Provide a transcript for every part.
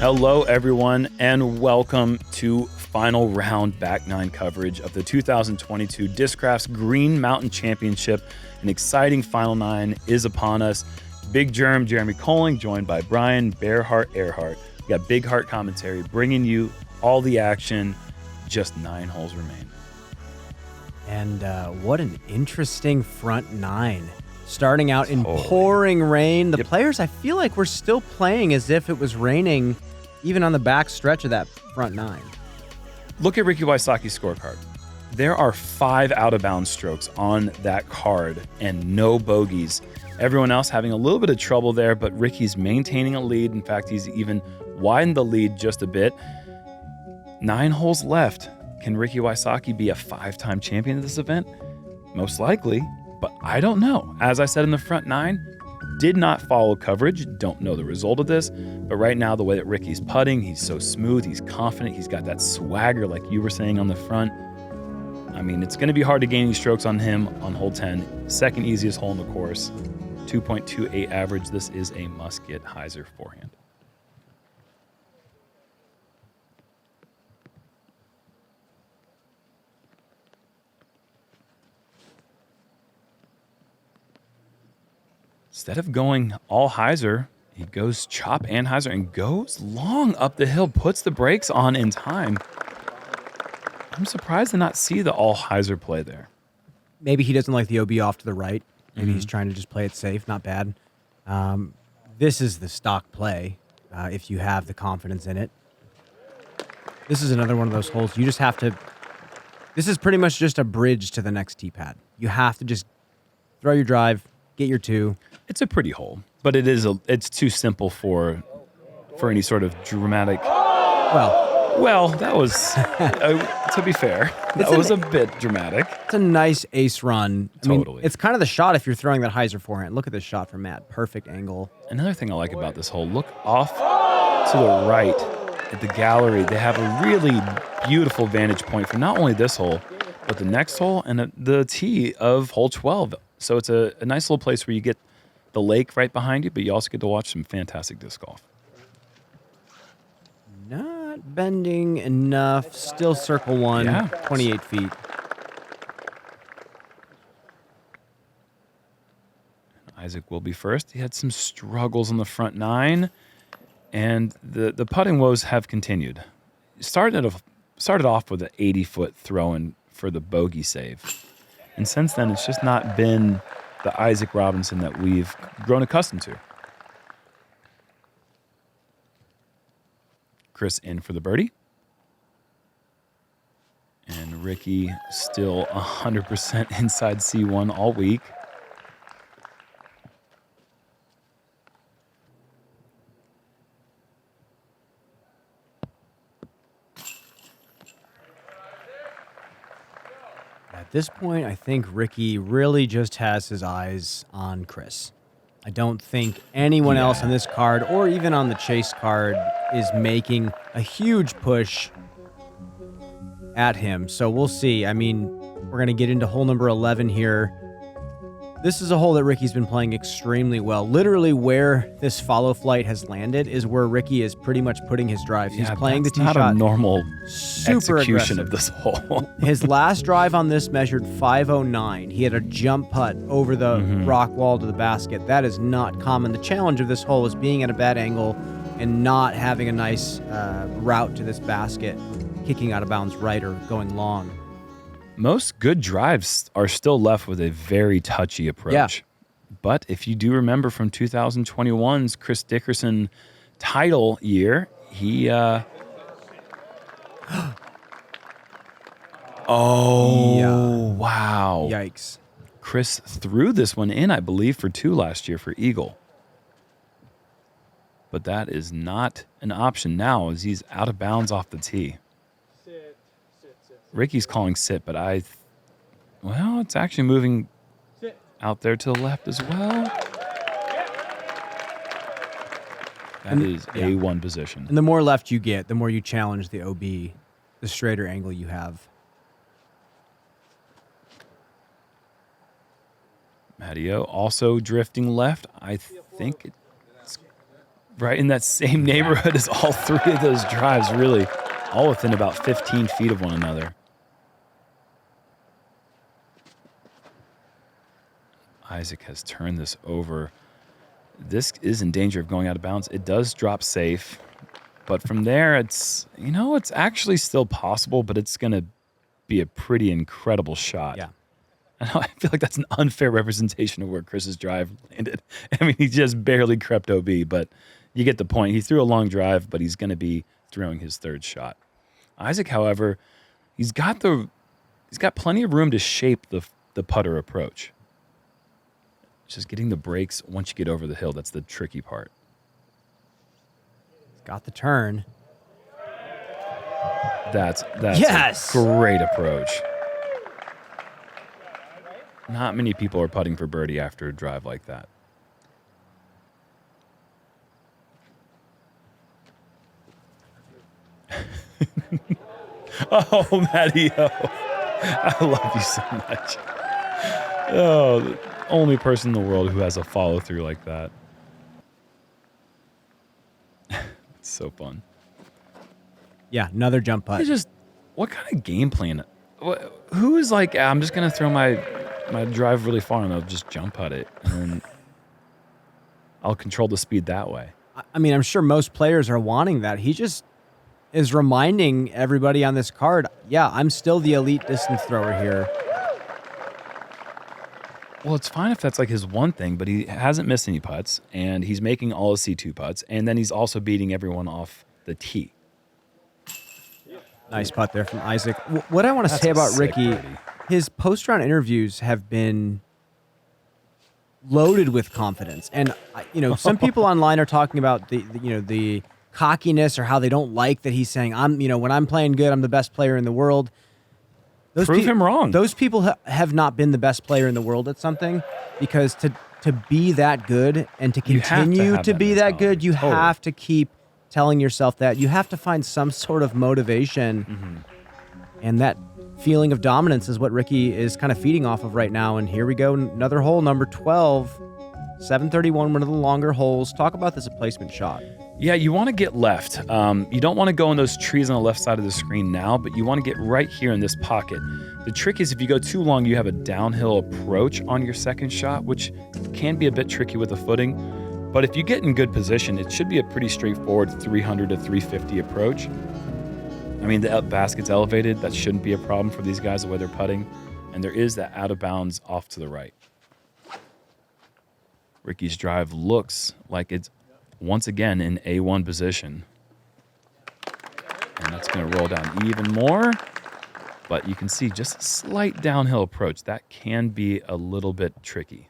Hello, everyone, and welcome to final round back nine coverage of the 2022 Discraft's Green Mountain Championship. An exciting final nine is upon us. Big Jerm, Jeremy Koling, joined by Brian Bearheart Earhart. We got Big Hart commentary bringing you all the action. Just 9 holes remain. And what an interesting front nine. Starting out in pouring rain. The players, I feel like, were still playing as if it was raining even on the back stretch of that front nine. Look at Ricky Wysocki's scorecard. There are 5 out-of-bounds strokes on that card and no bogeys. Everyone else having a little bit of trouble there, but Ricky's maintaining a lead. In fact, he's even widened the lead just a bit. 9 holes left. Can Ricky Wysocki be a 5-time champion of this event? Most likely, but I don't know. As I said in the front nine, did not follow coverage, don't know the result of this, but right now the way that Ricky's putting, he's so smooth, he's confident, he's got that swagger like you were saying on the front. I mean, it's going to be hard to gain any strokes on him on hole 10. Second easiest hole in the course, 2.28 average. This is a must-get hyzer forehand. Instead of going all hyzer, he goes chop and hyzer and goes long up the hill, puts the brakes on in time. I'm surprised to not see the all hyzer play there. Maybe he doesn't like the OB off to the right. Maybe he's trying to just play it safe. Not bad. This is the stock play if you have the confidence in it. This is another one of those holes. You just have to... This is pretty much just a bridge to the next tee pad. You have to just throw your drive, get your 2. It's a pretty hole, but it's too simple for any sort of dramatic. Well, that was to be fair, that was a bit dramatic. It's a nice ace run. Totally. I mean, it's kind of the shot if you're throwing that hyzer forehand. Look at this shot from Matt. Perfect angle. Another thing I like about this hole, look off to the right at the gallery. They have a really beautiful vantage point for not only this hole, but the next hole and the tee of hole 12. So it's a nice little place where you get the lake right behind you, but you also get to watch some fantastic disc golf. Not bending enough. Still circle one, 28 feet. Isaac will be first. He had some struggles on the front nine, and the putting woes have continued. Started off with an 80-foot throw-in for the bogey save. And since then, it's just not been the Isaac Robinson that we've grown accustomed to. Chris in for the birdie. And Ricky still 100% inside C1 all week. At this point, I think Ricky really just has his eyes on Chris. I don't think anyone else on this card or even on the chase card is making a huge push at him. So we'll see. I mean, we're going to get into hole number 11 here. This is a hole that Ricky's been playing extremely well. Literally where this follow flight has landed is where Ricky is pretty much putting his drives. He's playing the tee shot. Not a normal super execution aggressive of this hole. His last drive on this measured 509. He had a jump putt over the rock wall to the basket. That is not common. The challenge of this hole is being at a bad angle and not having a nice route to this basket, kicking out of bounds right or going long. Most good drives are still left with a very touchy approach. Yeah. But if you do remember from 2021's Chris Dickerson title year, he... wow. Yikes. Chris threw this one in, I believe, for 2 last year for Eagle. But that is not an option now as he's out of bounds off the tee. Ricky's calling sit, but well, it's actually moving out there to the left as well. That is A1 position. And the more left you get, the more you challenge the OB, the straighter angle you have. Matteo also drifting left. I think it's right in that same neighborhood as all three of those drives, really, all within about 15 feet of one another. Isaac has turned this over. This is in danger of going out of bounds. It does drop safe, but from there, it's, you know, it's actually still possible, but it's going to be a pretty incredible shot. Yeah. I feel like that's an unfair representation of where Chris's drive landed. I mean, he just barely crept OB, but you get the point. He threw a long drive, but he's going to be throwing his third shot. Isaac, however, he's got plenty of room to shape the putter approach. Just getting the breaks once you get over the hill, that's the tricky part. He's got the turn. That's yes! a great approach. Not many people are putting for birdie after a drive like that. Oh, Matty, I love you so much. Oh, the only person in the world who has a follow through like that. It's so fun. Yeah, another jump putt. What kind of game plan? Who is like, I'm just going to throw my drive really far and I'll just jump putt it. And then I'll control the speed that way. I mean, I'm sure most players are wanting that. He just is reminding everybody on this card, yeah, I'm still the elite distance thrower here. Well, it's fine if that's like his one thing, but he hasn't missed any putts, and he's making all his C2 putts, and then he's also beating everyone off the tee. Nice putt there from Isaac. What I want to say about Ricky, birdie. his post-round interviews have been loaded with confidence. And, you know, some people online are talking about the cockiness or how they don't like that he's saying, when I'm playing good, I'm the best player in the world. Prove him wrong. Those people have not been the best player in the world at something, because to be that good and to continue to be that good, you have to keep telling yourself that. You have to find some sort of motivation. Mm-hmm. And that feeling of dominance is what Ricky is kind of feeding off of right now. And here we go, another hole, number 12, 731, one of the longer holes. Talk about this placement shot. Yeah, you want to get left. You don't want to go in those trees on the left side of the screen now, but you want to get right here in this pocket. The trick is if you go too long, you have a downhill approach on your second shot, which can be a bit tricky with the footing. But if you get in good position, it should be a pretty straightforward 300 to 350 approach. I mean, the basket's elevated. That shouldn't be a problem for these guys the way they're putting. And there is that out of bounds off to the right. Ricky's drive looks like it's once again in A1 position. And that's going to roll down even more. But you can see just a slight downhill approach. That can be a little bit tricky.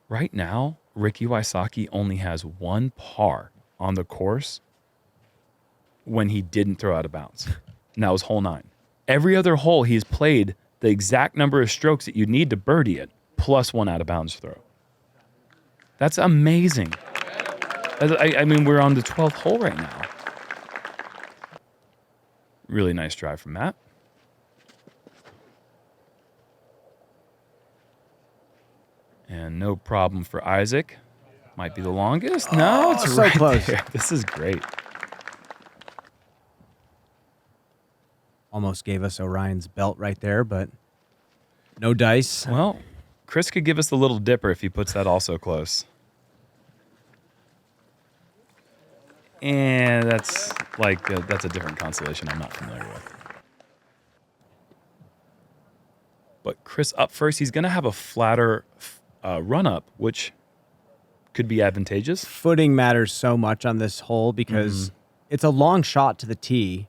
Right now, Ricky Wysocki only has one par on the course when he didn't throw out of bounds. And that was hole 9. Every other hole he's played the exact number of strokes that you need to birdie it, plus one out of bounds throw. That's amazing. I mean, we're on the 12th hole right now. Really nice drive from Matt. And no problem for Isaac. Might be the longest. No, it's so right close. there. This is great. Almost gave us Orion's belt right there, but no dice. Well, Chris could give us the little dipper if he puts that also close. And that's a different constellation I'm not familiar with. But Chris up first, he's going to have a flatter run up, which could be advantageous. Footing matters so much on this hole because it's a long shot to the tee,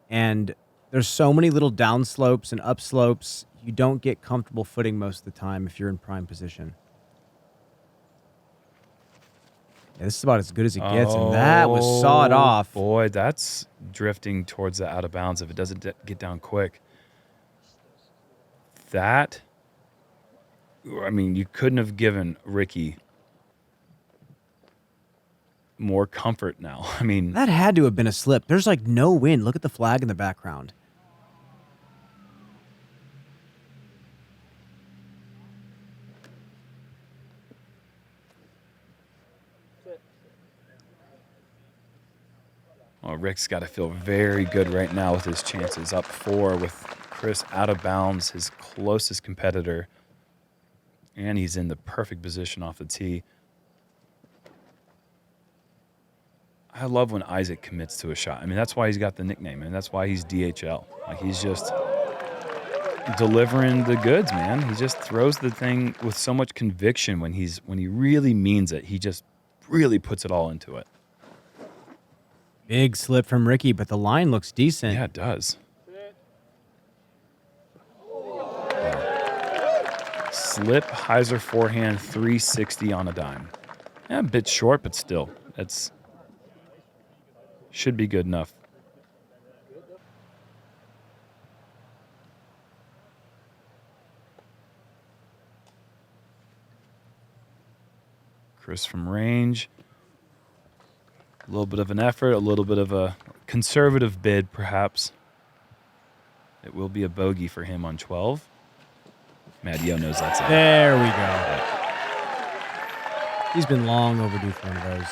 and there's so many little downslopes and upslopes. You don't get comfortable footing most of the time if you're in prime position. Yeah, this is about as good as it gets, and that was sawed off. Boy, that's drifting towards the out of bounds if it doesn't get down quick. That, I mean, you couldn't have given Ricky more comfort now. I mean, that had to have been a slip. There's like no wind. Look at the flag in the background. Well, Rick's got to feel very good right now with his chances. Up 4 with Chris out of bounds, his closest competitor. And he's in the perfect position off the tee. I love when Isaac commits to a shot. I mean, that's why he's got the nickname, and that's why he's DHL. Like, he's just delivering the goods, man. He just throws the thing with so much conviction when he really means it. He just really puts it all into it. Big slip from Ricky, but the line looks decent. Yeah, it does. Slip, hyzer forehand, 360 on a dime. Yeah, a bit short, but still, that's should be good enough. Chris from range. A little bit of an effort, a little bit of a conservative bid, perhaps. It will be a bogey for him on 12. Matteo knows that's it. There we go. He's been long overdue for one of those.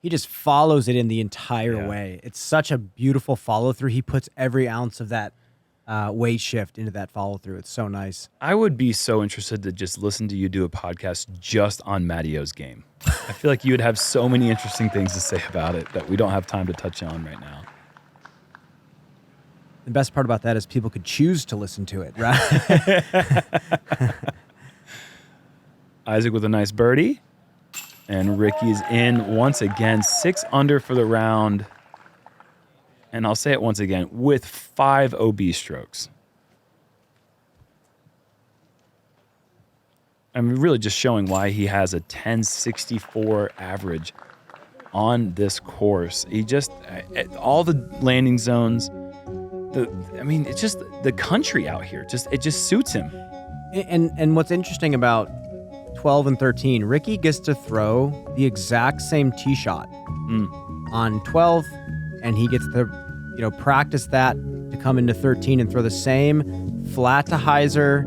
He just follows it in the entire way. It's such a beautiful follow-through. He puts every ounce of that weight shift into that follow-through. It's so nice. I would be so interested to just listen to you do a podcast just on Matteo's game. I feel like you would have so many interesting things to say about it that we don't have time to touch on right now. The best part about that is people could choose to listen to it, right? Isaac with a nice birdie. And Ricky's in once again, 6 under for the round. And I'll say it once again, with 5 OB strokes. I'm really just showing why he has a 1064 average on this course. He just, all the landing zones, it's just the country out here. It just suits him. And what's interesting about 12 and 13, Ricky gets to throw the exact same tee shot on 12, and he gets to, practice that to come into 13 and throw the same flat to hyzer.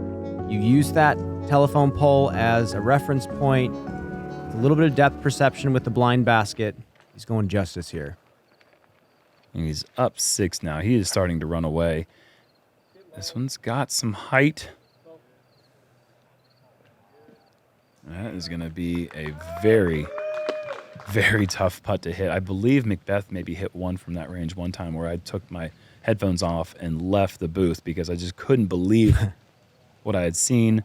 You use that telephone pole as a reference point. A little bit of depth perception with the blind basket. He's going justice here. And he's up 6 now. He is starting to run away. This one's got some height. That is going to be a very, very tough putt to hit. I believe Macbeth maybe hit one from that range one time where I took my headphones off and left the booth because I just couldn't believe what I had seen.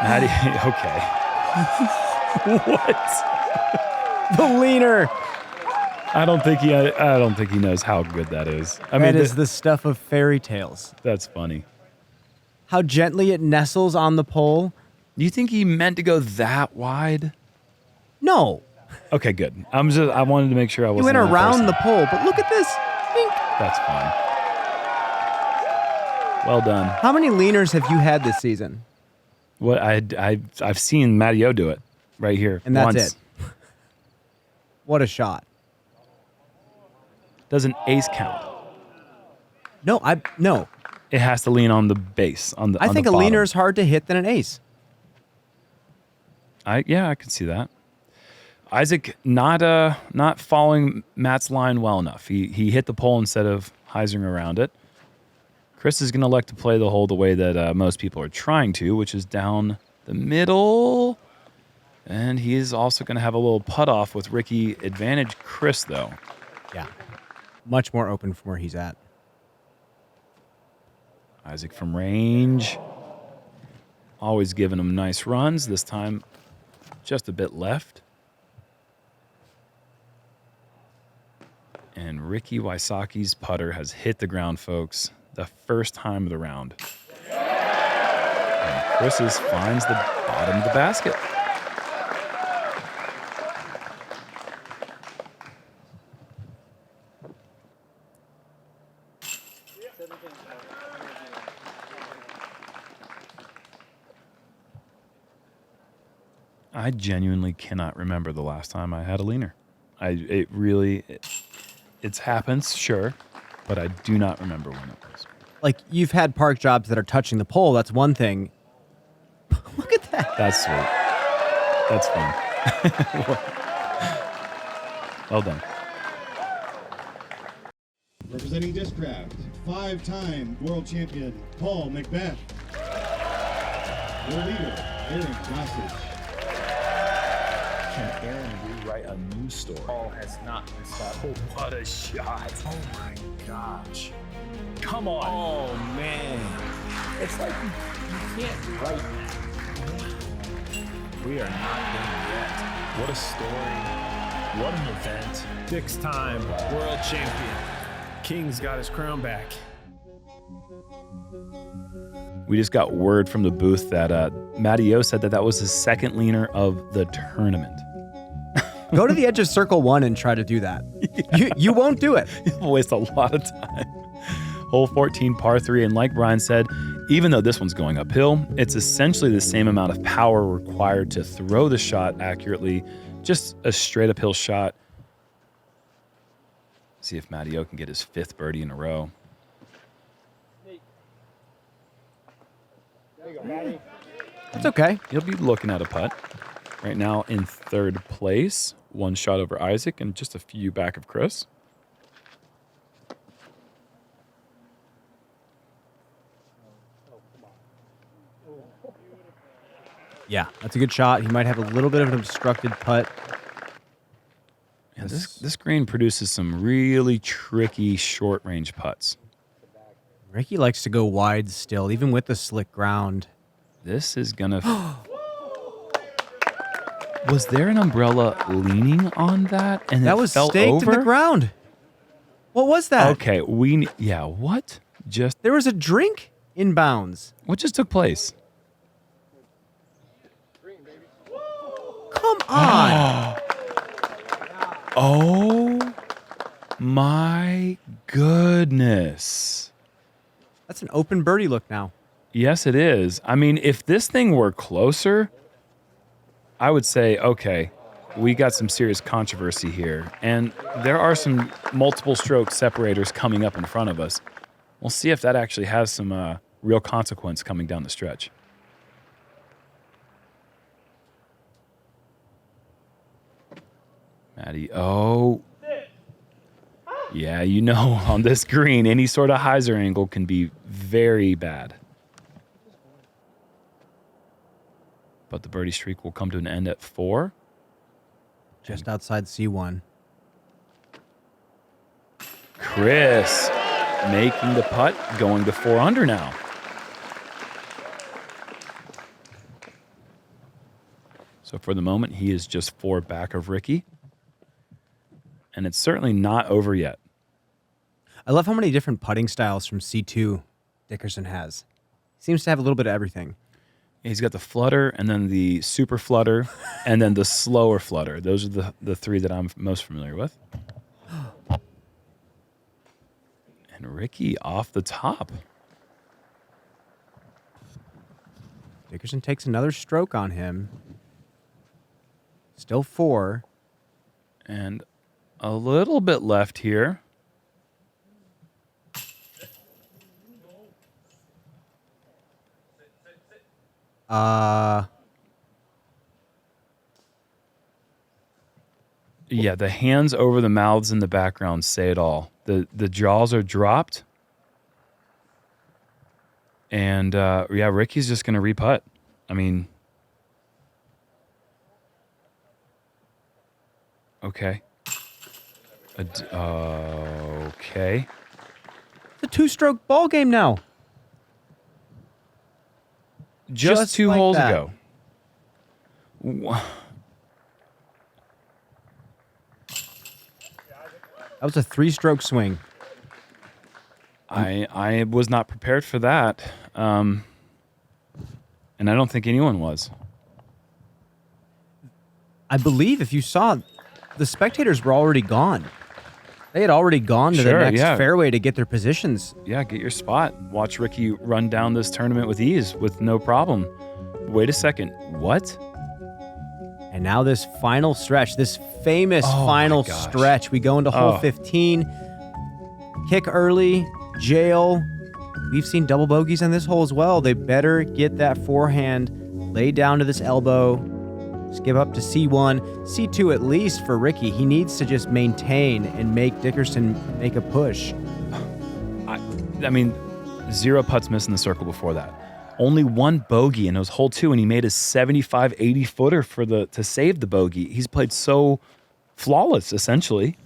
Maddie, okay. What? The leaner. I don't think he knows how good that is. That is the stuff of fairy tales. That's funny. How gently it nestles on the pole. Do you think he meant to go that wide? No. Okay, good. I wanted to make sure I wasn't. He went around the pole, but look at this. Bink. That's fine. Well done. How many leaners have you had this season? What I've seen Matteo do it right here. And that's once. it. What a shot. Does an ace count? No. It has to lean on the base. I think a leaner is hard to hit than an ace. I can see that. Isaac not following Matt's line well enough. He hit the pole instead of hyzering around it. Chris is going to elect to play the hole the way that most people are trying to, which is down the middle. And he is also going to have a little putt off with Ricky. Advantage Chris, though. Yeah. Much more open from where he's at. Isaac from range. Always giving him nice runs. This time, just a bit left. And Ricky Wysocki's putter has hit the ground, folks. The first time of the round. And Chris finds the bottom of the basket. I genuinely cannot remember the last time I had a leaner. It's happens, sure, but I do not remember when it was. Like, you've had park jobs that are touching the pole. That's one thing. Look at that. That's sweet. That's fun. Well done. Representing Discraft, 5-time world champion Paul Macbeth. Your leader, Aaron Gossage. Can Aaron rewrite a news story? Paul has not missed that. Oh, what a shot. Oh my gosh. Come on. Oh man. It's like you can't write that. We are not done yet. What a story. What an event. 6-time world champion. King's got his crown back. We just got word from the booth that Matty O said that was his second leaner of the tournament. Go to the edge of circle 1 and try to do that. Yeah. You won't do it. You'll waste a lot of time. Hole 14, par 3, and like Brian said, even though this one's going uphill, it's essentially the same amount of power required to throw the shot accurately, just a straight uphill shot. See if Matty O can get his 5th birdie in a row. It's okay. He'll be looking at a putt. Right now in 3rd place, 1 shot over Isaac and just a few back of Chris. Yeah, that's a good shot. He might have a little bit of an obstructed putt. Yeah, this green produces some really tricky short-range putts. Ricky likes to go wide still, even with the slick ground. This is gonna... Was there an umbrella leaning on that? And that it was fell staked over? in the ground. What was that? Okay, yeah, what? There was a drink inbounds. What just took place? Come on. Oh my goodness. That's an open birdie look now. Yes, it is. I mean, if this thing were closer, I would say, okay, we got some serious controversy here. And there are some multiple stroke separators coming up in front of us. We'll see if that actually has some real consequence coming down the stretch. Matty, oh. Yeah, you know, on this green, any sort of hyzer angle can be very bad. But the birdie streak will come to an end at 4. Just outside C1. Chris making the putt, going to 4 under now. So for the moment, he is just 4 back of Ricky. And it's certainly not over yet. I love how many different putting styles from C2 Dickerson has. Seems to have a little bit of everything. He's got the flutter, and then the super flutter, and then the slower flutter. Those are the 3 that I'm most familiar with. And Ricky off the top. Dickerson takes another stroke on him. Still 4. And a little bit left here. Yeah, the hands over the mouths in the background say it all. The jaws are dropped. And yeah, Ricky's just going to re-putt. I mean, okay. Okay. It's a 2-stroke ball game now. Just 2 like holes that. ago. That was a 3-stroke swing. I was not prepared for that. And I don't think anyone was. I believe if you saw, the spectators were already gone. They had already gone to the next fairway to get their positions. Yeah, get your spot. Watch Ricky run down this tournament with ease, with no problem. Wait a second. What? And now this final stretch, this famous final stretch. We go into hole 15. Kick early, jail. We've seen double bogeys on this hole as well. They better get that forehand laid down to this elbow. skip up to C1, C2 at least for Ricky. He needs to just maintain and make Dickerson make a push. I mean, 0 putts missed in the circle before that. Only 1 bogey, and it was hole 2, and he made a 75, 80 footer to save the bogey. He's played so flawless, essentially.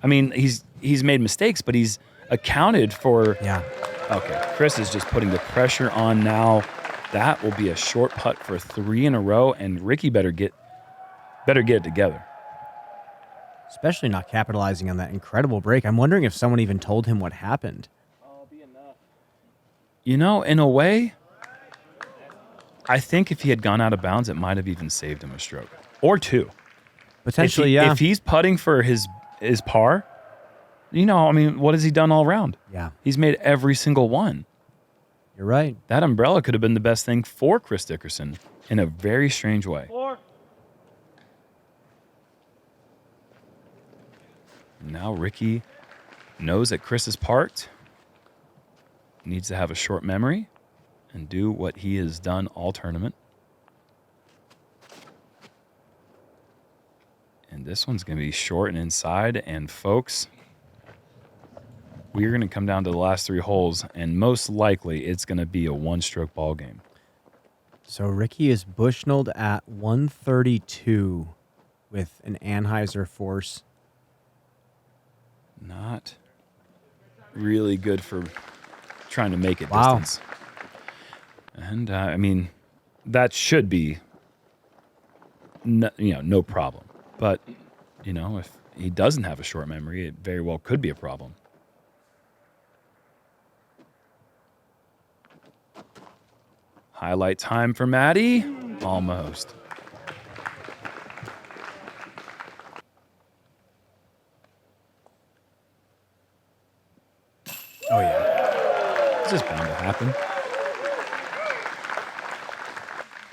I mean, he's made mistakes, but he's accounted for. Yeah. Okay, Chris is just putting the pressure on now. That will be a short putt for 3 in a row, and Ricky better get it together. Especially not capitalizing on that incredible break. I'm wondering if someone even told him what happened. You know, in a way, I think if he had gone out of bounds, it might have even saved him a stroke. Or 2. Potentially, yeah. If he's putting for his par, you know, I mean, what has he done all around? Yeah. He's made every single one. You're right. That umbrella could have been the best thing for Chris Dickerson in a very strange way. 4. Now Ricky knows that Chris is parked, needs to have a short memory, and do what he has done all tournament. And this one's going to be short and inside. And folks, we're going to come down to the last 3 holes, and most likely it's going to be a 1-stroke ball game. So Ricky is Bushnelled at 132 with an Anheuser force. Not really good for trying to make it Wow. distance. And, I mean, that should be, no problem. But, you know, if he doesn't have a short memory, it very well could be a problem. Highlight time for Maddie. Almost. Oh, yeah. It's just bound to happen.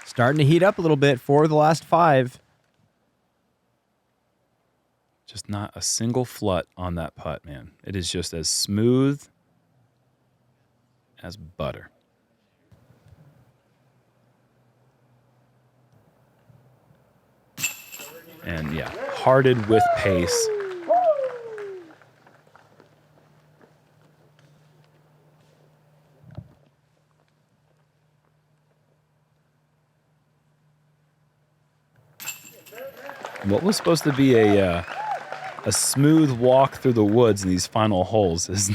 Starting to heat up a little bit for the last 5. Just not a single flut on that putt, man. It is just as smooth as butter. And yeah, hearted with pace. What was supposed to be a smooth walk through the woods in these final holes is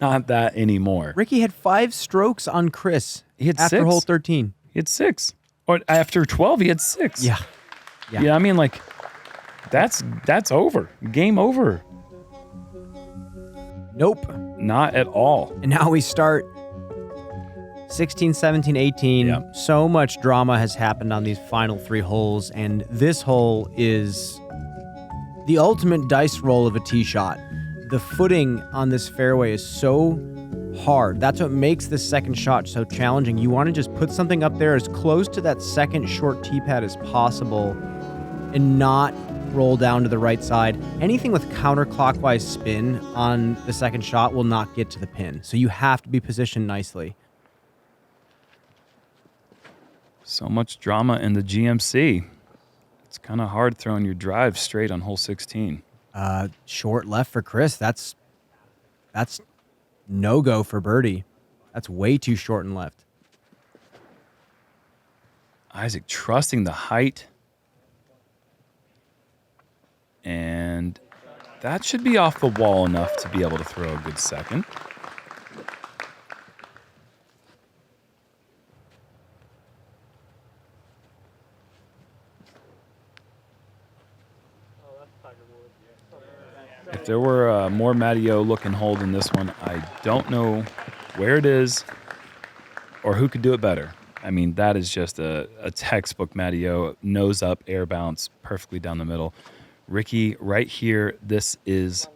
not that anymore. Ricky had 5 strokes on Chris. He had after 6. hole 13. He had 6. Or after 12, he had 6. Yeah. Yeah, I mean, like, that's over. Game over. Nope. Not at all. And now we start 16, 17, 18. Yep. So much drama has happened on these final 3 holes, and this hole is the ultimate dice roll of a tee shot. The footing on this fairway is so hard. That's what makes this second shot so challenging. You want to just put something up there as close to that second short tee pad as possible and not roll down to the right side. Anything with counterclockwise spin on the second shot will not get to the pin. So you have to be positioned nicely. So much drama in the GMC. It's kind of hard throwing your drive straight on hole 16. Short left for Chris. That's no-go for birdie. That's way too short and left. Isaac trusting the height. And that should be off the wall enough to be able to throw a good second. If there were a more Mateo looking hole than this one, I don't know where it is or who could do it better. I mean, that is just a textbook Mateo, nose up, air bounce, perfectly down the middle. Ricky, right here, this is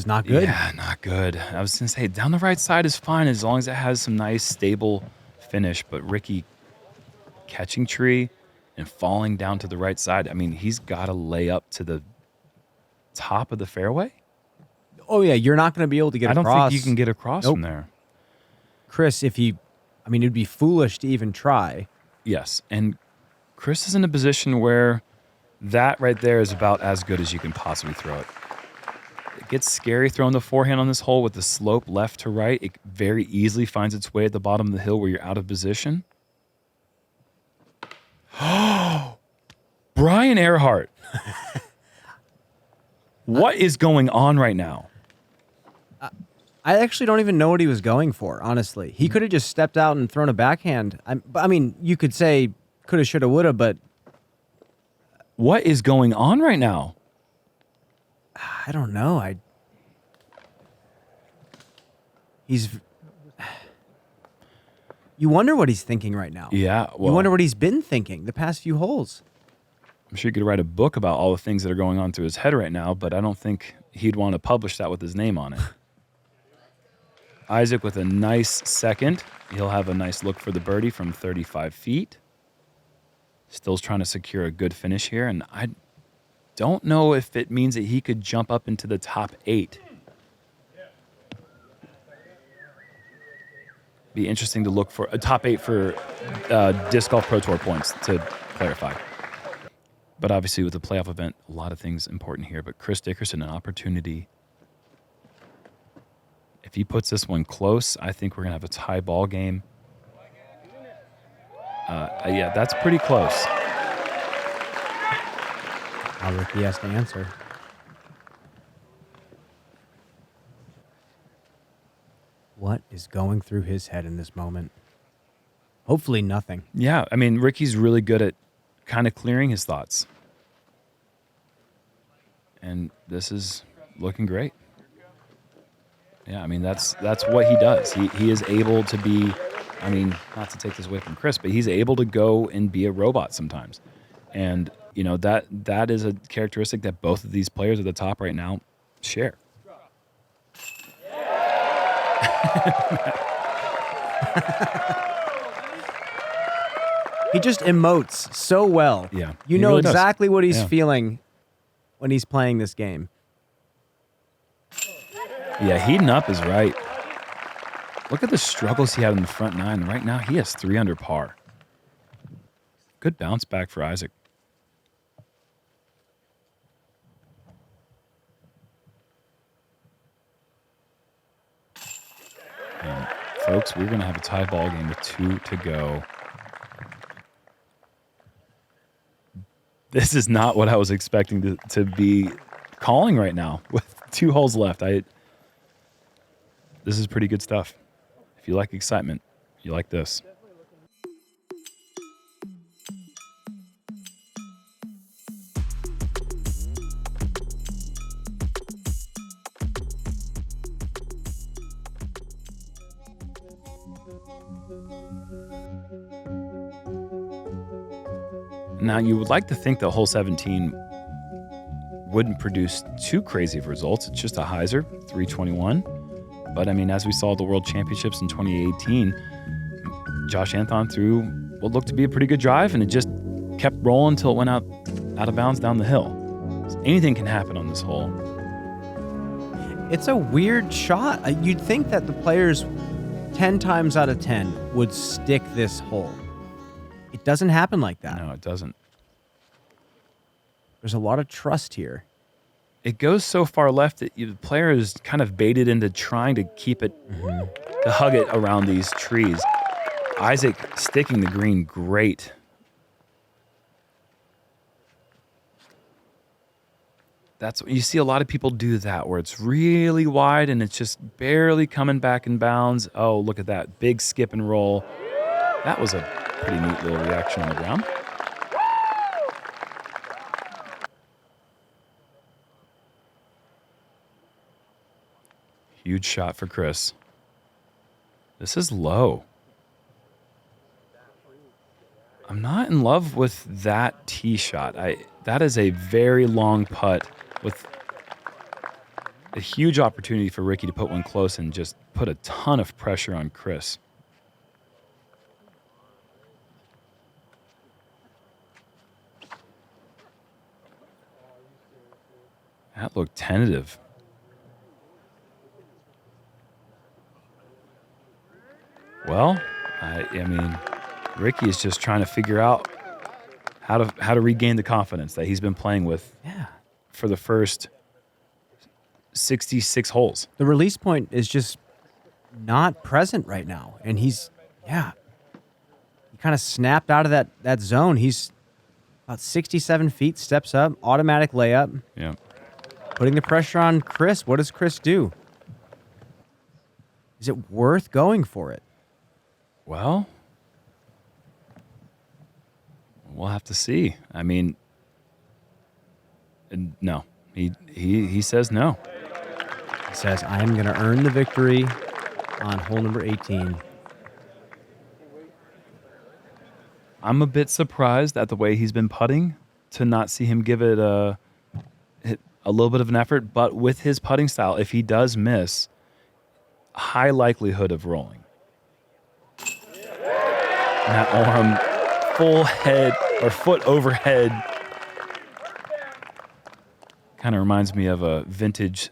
not good. Yeah, not good. I was going to say, down the right side is fine as long as it has some nice, stable finish. But Ricky catching tree and falling down to the right side. I mean, he's got to lay up to the top of the fairway. Oh, yeah, you're not going to be able to get across. I don't think you can get across from there. Chris, it'd be foolish to even try. Yes, and Chris is in a position where that right there is about as good as you can possibly throw it. It gets scary throwing the forehand on this hole with the slope left to right. It very easily finds its way at the bottom of the hill where you're out of position. Brian Earhart. What is going on right now? I actually don't even know what he was going for, honestly. He could have just stepped out and thrown a backhand. I mean, you could say coulda, shoulda, woulda, but What is going on right now? I don't know. You wonder what he's thinking right now. Yeah, well, You wonder what he's been thinking the past few holes. I'm sure you could write a book about all the things that are going on through his head right now, but I don't think he'd want to publish that with his name on it. Isaac with a nice second. He'll have a nice look for the birdie from 35 feet. Still trying to secure a good finish here, and I don't know if it means that he could jump up into the top 8. Be interesting to look for a top 8 for Disc Golf Pro Tour points, to clarify. But obviously with the playoff event, a lot of things important here. But Chris Dickerson, an opportunity. If he puts this one close, I think we're going to have a tie ball game. Yeah, that's pretty close. Now Ricky has to answer. What is going through his head in this moment? Hopefully nothing. Yeah, I mean, Ricky's really good at kind of clearing his thoughts. And this is looking great. Yeah, I mean, that's what he does. He is able to be, I mean, not to take this away from Chris, but he's able to go and be a robot sometimes. And, you know, that is a characteristic that both of these players at the top right now share. He just emotes so well. Yeah, You he know really does. exactly what he's Yeah. feeling when he's playing this game. Yeah, heating up is right. Look at the struggles he had in the front 9. Right now, he has 3 under par. Good bounce back for Isaac. And folks, we're going to have a tie ball game with 2 to go. This is not what I was expecting to be calling right now with 2 holes left. This is pretty good stuff. If you like excitement, you like this. Now, you would like to think that hole 17 wouldn't produce too crazy of results. It's just a hyzer, 321. But, I mean, as we saw at the World Championships in 2018, Josh Anthon threw what looked to be a pretty good drive, and it just kept rolling until it went out of bounds down the hill. So anything can happen on this hole. It's a weird shot. You'd think that the players 10 times out of 10 would stick this hole. It doesn't happen like that. No, it doesn't. There's a lot of trust here. It goes so far left that the player is kind of baited into trying to keep it, to hug it around these trees. Isaac sticking the green great. That's you see a lot of people do that where it's really wide and it's just barely coming back in bounds. Oh, look at that big skip and roll. That was a pretty neat little reaction on the ground. Huge shot for Chris. This is low. I'm not in love with that tee shot. That is a very long putt with a huge opportunity for Ricky to put one close and just put a ton of pressure on Chris. That looked tentative. Well, I mean, Ricky is just trying to figure out how to regain the confidence that he's been playing with for the first 66 holes. The release point is just not present right now. And he's, he kind of snapped out of that zone. He's about 67 feet, steps up, automatic layup. Yeah. Putting the pressure on Chris. What does Chris do? Is it worth going for it? Well, we'll have to see. I mean, no. He says no. He says, I am going to earn the victory on hole number 18. I'm a bit surprised at the way he's been putting to not see him give it a little bit of an effort. But with his putting style, if he does miss, high likelihood of rolling. Matt Orum, full head or foot overhead. Kind of reminds me of a vintage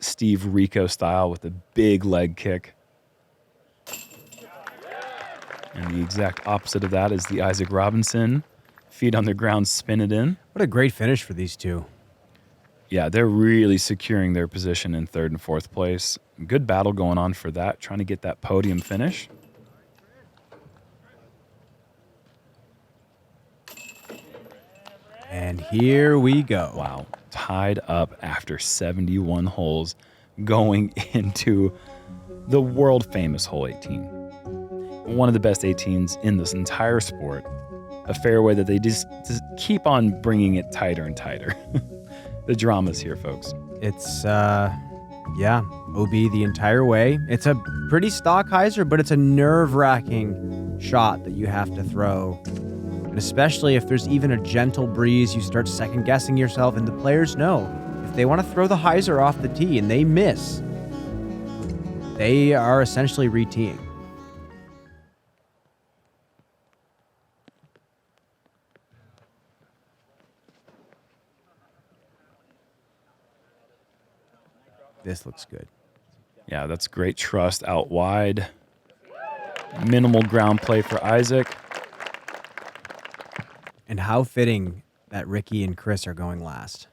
Steve Rico style with a big leg kick. And the exact opposite of that is the Isaac Robinson. Feet on the ground, spin it in. What a great finish for these two. Yeah, they're really securing their position in third and fourth place. Good battle going on for that, trying to get that podium finish. And here we go. Wow, tied up after 71 holes going into the world-famous hole 18. One of the best 18s in this entire sport. A fairway that they just keep on bringing it tighter and tighter. The drama's here, folks. It's, OB the entire way. It's a pretty stock hyzer, but it's a nerve-wracking shot that you have to throw. And especially if there's even a gentle breeze, you start second-guessing yourself, and the players know if they want to throw the hyzer off the tee and they miss, they are essentially re-teeing. This looks good. Yeah, that's great trust out wide. Minimal ground play for Isaac. And how fitting that Ricky and Chris are going last.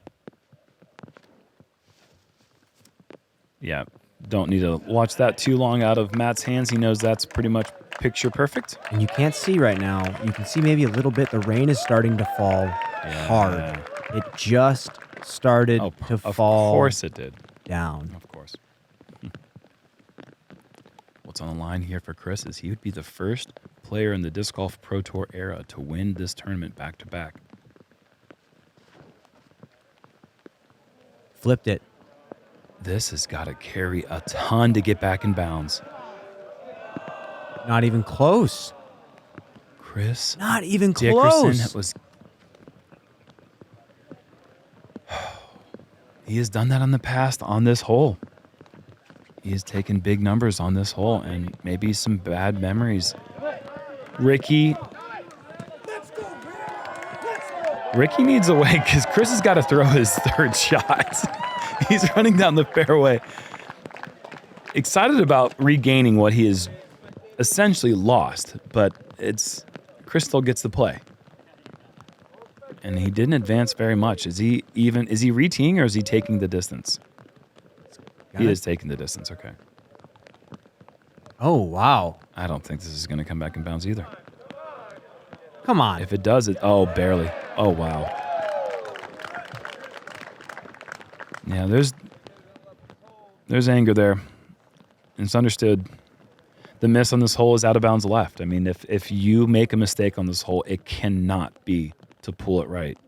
Yeah, don't need to watch that too long out of Matt's hands. He knows that's pretty much picture perfect. And you can't see right now. You can see maybe a little bit. The rain is starting to fall hard. It just started to fall. Of course it did. Down. Of course. What's on the line here for Chris is he would be the first player in the Disc Golf Pro Tour era to win this tournament back-to-back. Flipped it. This has got to carry a ton to get back in bounds. Not even close. Chris. Not even Dickerson close. was. He has done that in the past on this hole. He has taken big numbers on this hole and maybe some bad memories. Ricky needs a way because Chris has got to throw his third shot. He's running down the fairway. Excited about regaining what he has essentially lost, but Chris still gets the play. And he didn't advance very much. Is he re-teeing or is he taking the distance? He is taking the distance, okay. Oh, wow. I don't think this is going to come back in bounds either. Come on. If it does, barely. Oh, wow. Yeah, there's anger there. It's understood. The miss on this hole is out of bounds left. I mean, if you make a mistake on this hole, it cannot be to pull it right.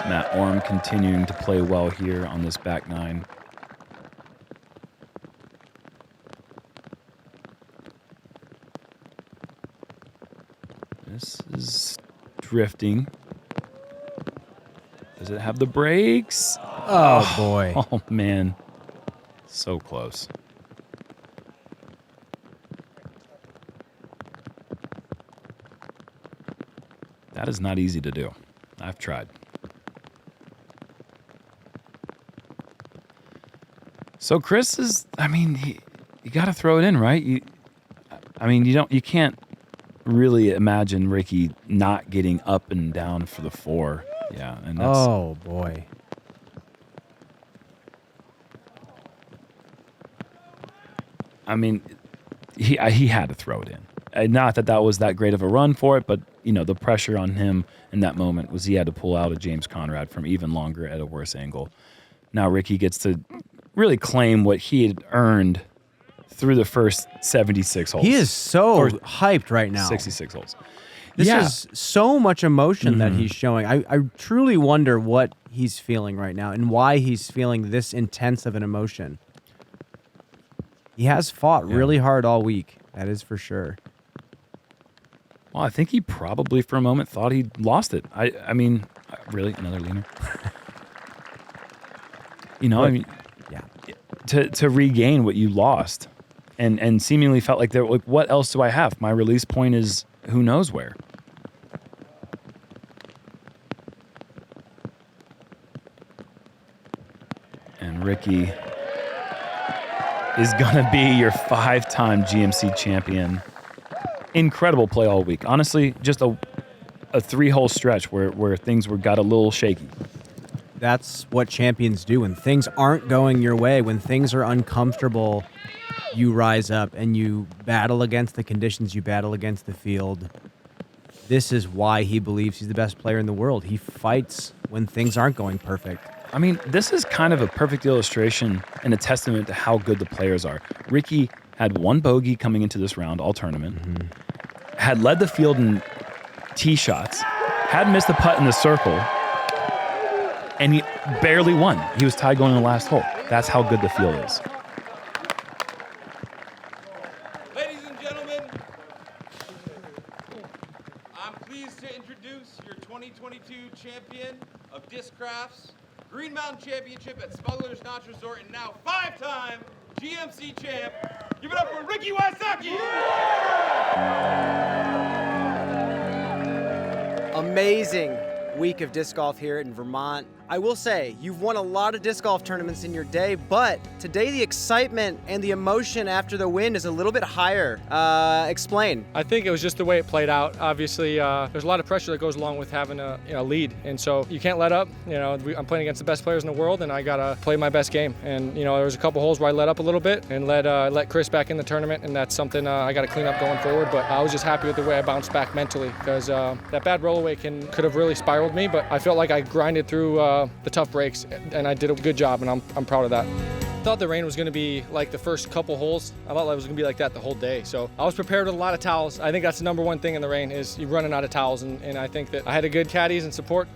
Matt Orum continuing to play well here on this back nine. This is drifting. Does it have the brakes? Oh, boy. Oh, man. So close. That is not easy to do. I've tried. So Chris is, I mean, you got to throw it in, right? You can't really imagine Ricky not getting up and down for the 4. Yeah, and that's, Oh, boy. I mean, he had to throw it in. Not that was that great of a run for it, but the pressure on him in that moment was he had to pull out a James Conrad from even longer at a worse angle. Now Ricky gets to really claim what he had earned through the first 76 holes. He is so hyped right now. 66 holes. This is so much emotion that he's showing. I truly wonder what he's feeling right now and why he's feeling this intense of an emotion. He has fought really hard all week. That is for sure. Well, I think he probably for a moment thought he'd lost it. I mean, really? Another leaner? To regain what you lost and seemingly felt like what else do I have? My release point is who knows where. And Ricky is going to be your 5-time GMC champion. Incredible play all week. Honestly, just a 3-hole stretch where things got a little shaky. That's what champions do. When things aren't going your way, when things are uncomfortable, you rise up and you battle against the conditions, you battle against the field. This is why he believes he's the best player in the world. He fights when things aren't going perfect. I mean, this is kind of a perfect illustration and a testament to how good the players are. Ricky had 1 bogey coming into this round, all tournament, had led the field in tee shots, had missed a putt in the circle, and he barely won. He was tied going in the last hole. That's how good the field is. Ladies and gentlemen, I'm pleased to introduce your 2022 champion of Discraft's Green Mountain Championship at Smuggler's Notch Resort, and now 5-time GMC champ. Give it up for Ricky Wysocki! Amazing week of disc golf here in Vermont. I will say, you've won a lot of disc golf tournaments in your day, but today the excitement and the emotion after the win is a little bit higher. Explain. I think it was just the way it played out. Obviously, there's a lot of pressure that goes along with having a lead, and so you can't let up. I'm playing against the best players in the world, and I gotta play my best game. And there was a couple holes where I let up a little bit and let Chris back in the tournament, and that's something I got to clean up going forward. But I was just happy with the way I bounced back mentally, because that bad rollaway could have really spiraled me, but I felt like I grinded through the tough breaks, and I did a good job, and I'm proud of that. I thought the rain was going to be like the first couple holes. I thought it was going to be like that the whole day. So I was prepared with a lot of towels. I think that's the #1 thing in the rain is you're running out of towels. And I think that I had a good caddies and support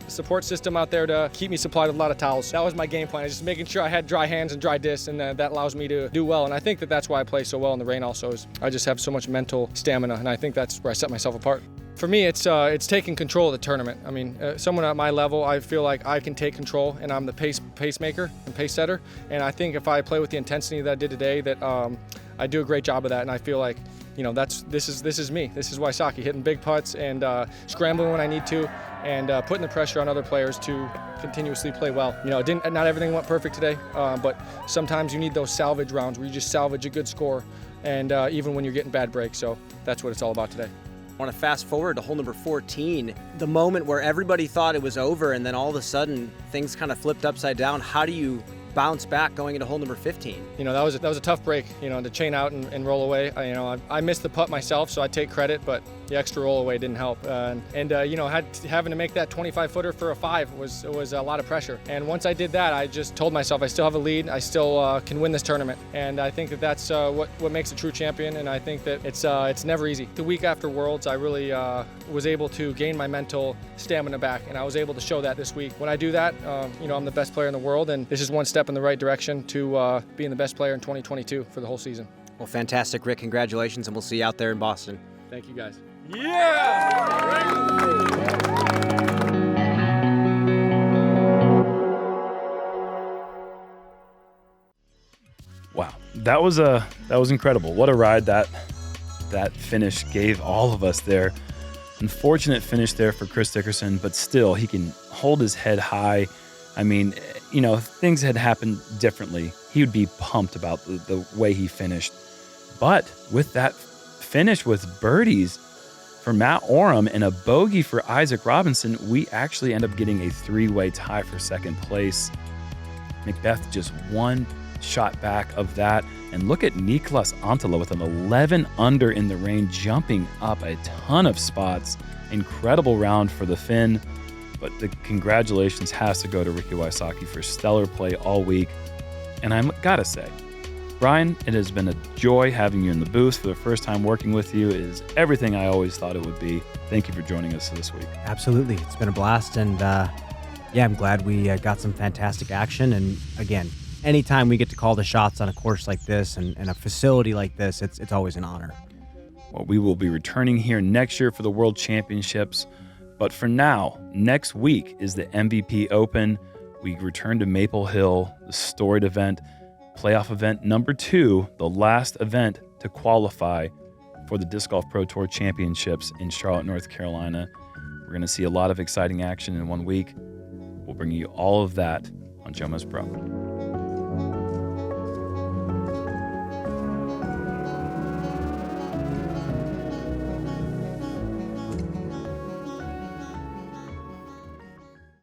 system out there to keep me supplied with a lot of towels. That was my game plan. I was just making sure I had dry hands and dry discs, and that allows me to do well. And I think that that's why I play so well in the rain also, is I just have so much mental stamina, and I think that's where I set myself apart. For me, it's taking control of the tournament. I mean, someone at my level, I feel like I can take control, and I'm the pacemaker and pace setter. And I think if I play with the intensity that I did today, that I do a great job of that. And I feel like, this is me. This is Wysocki, hitting big putts and scrambling when I need to, and putting the pressure on other players to continuously play well. Not everything went perfect today, but sometimes you need those salvage rounds where you just salvage a good score, and even when you're getting bad breaks. So that's what it's all about today. I want to fast forward to hole number 14, the moment where everybody thought it was over, and then all of a sudden things kind of flipped upside down. How do you bounce back going into hole number 15? That was a tough break, to chain out and roll away. I missed the putt myself, so I take credit, but the extra roll away didn't help. Having to make that 25-footer for a 5 was a lot of pressure. And once I did that, I just told myself I still have a lead. I still can win this tournament. And I think that that's what makes a true champion. And I think that it's never easy. The week after Worlds, I really was able to gain my mental stamina back, and I was able to show that this week. When I do that, I'm the best player in the world, and this is one step in the right direction to being the best player in 2022 for the whole season. Well, fantastic, Rick. Congratulations, and we'll see you out there in Boston. Thank you, guys. Yeah! Wow, that was incredible. What a ride that finish gave all of us there. Unfortunate finish there for Chris Dickerson, but still he can hold his head high. I mean, you know, if things had happened differently, he would be pumped about the way he finished. But with that finish with birdies for Matt Orum and a bogey for Isaac Robinson, we actually end up getting a 3-way tie for second place. Macbeth just one shot back of that. And look at Niklas Antala with an 11 under in the rain, jumping up a ton of spots. Incredible round for the Finn. But the congratulations has to go to Ricky Wysocki for stellar play all week. And I'm gotta say, Brian, it has been a joy having you in the booth for the first time working with you. It is everything I always thought it would be. Thank you for joining us this week. Absolutely. It's been a blast. And yeah, I'm glad we got some fantastic action. And again, anytime we get to call the shots on a course like this and a facility like this, it's always an honor. Well, we will be returning here next year for the World Championships. But for now, next week is the MVP Open. We return to Maple Hill, the storied event, playoff event number 2, the last event to qualify for the Disc Golf Pro Tour Championships in Charlotte, North Carolina. We're going to see a lot of exciting action in 1 week. We'll bring you all of that on JomezPro.